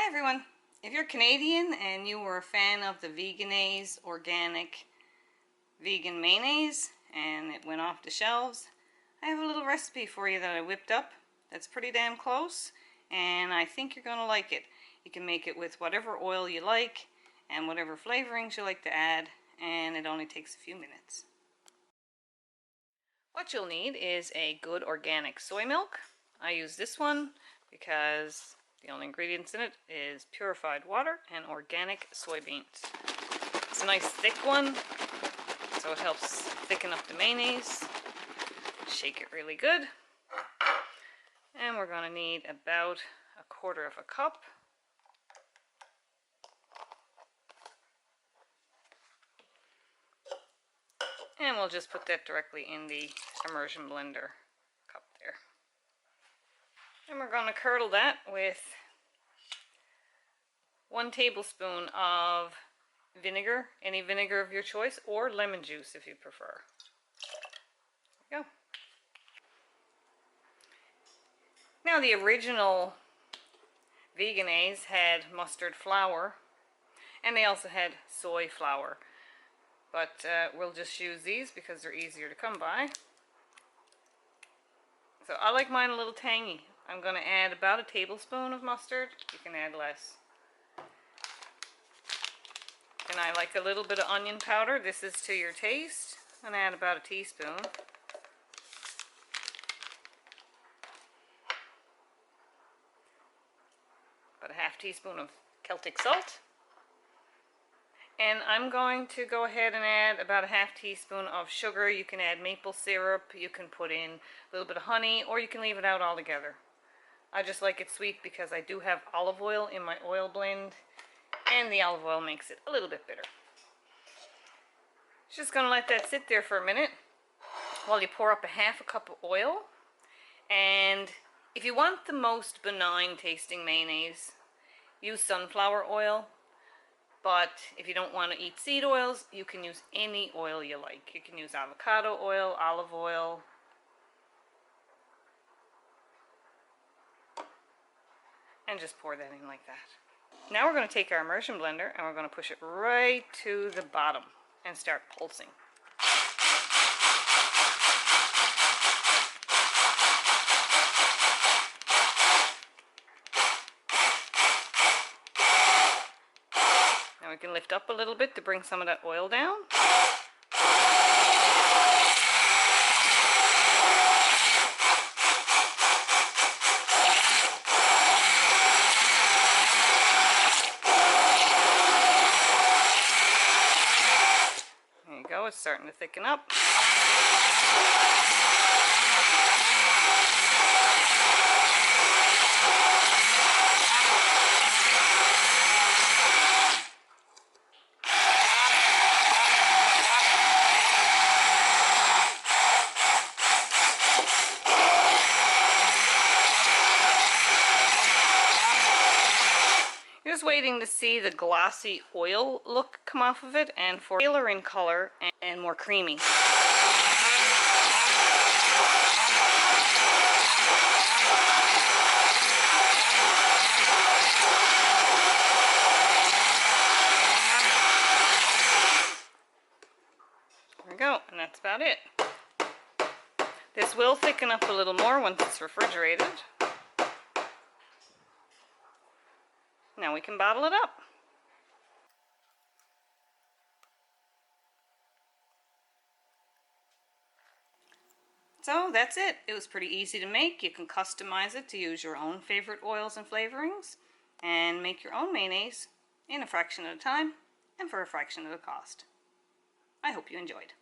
Hi everyone. If you're Canadian and you were a fan of the Vegenaise organic vegan mayonnaise and it went off the shelves, I have a little recipe for you that I whipped up that's pretty damn close, and I think you're going to like it. You can make it with whatever oil you like and whatever flavorings you like to add, and it only takes a few minutes. What you'll need is a good organic soy milk. I use this one because the only ingredients in it is purified water and organic soybeans. It's a nice thick one, so it helps thicken up the mayonnaise. Shake it really good. And we're going to need about 1/4 cup. And we'll just put that directly in the immersion blender cup there. And we're going to curdle that with 1 tablespoon of vinegar, any vinegar of your choice, or lemon juice if you prefer. There we go. Now the original Vegenaise had mustard flour, and they also had soy flour. But we'll just use these because they're easier to come by. So I like mine a little tangy. I'm going to add about 1 tablespoon of mustard. You can add less. And I like a little bit of onion powder. This is to your taste. I'm going to add about 1 teaspoon. About 1/2 teaspoon of Celtic salt. And I'm going to go ahead and add about 1/2 teaspoon of sugar. You can add maple syrup, you can put in a little bit of honey, or you can leave it out altogether. I just like it sweet because I do have olive oil in my oil blend, and the olive oil makes it a little bit bitter. Just going to let that sit there for a minute while you pour up 1/2 cup of oil. And if you want the most benign tasting mayonnaise, use sunflower oil. But if you don't want to eat seed oils, you can use any oil you like. You can use avocado oil, olive oil. And just pour that in like that. Now we're going to take our immersion blender and we're going to push it right to the bottom and start pulsing. Now we can lift up a little bit to bring some of that oil down. There you go, it's starting to thicken up. Just waiting to see the glossy oil look come off of it and for paler in color and more creamy. There we go, and that's about it. This will thicken up a little more once it's refrigerated. Now we can bottle it up. So that's it. It was pretty easy to make. You can customize it to use your own favorite oils and flavorings and make your own mayonnaise in a fraction of the time and for a fraction of the cost. I hope you enjoyed.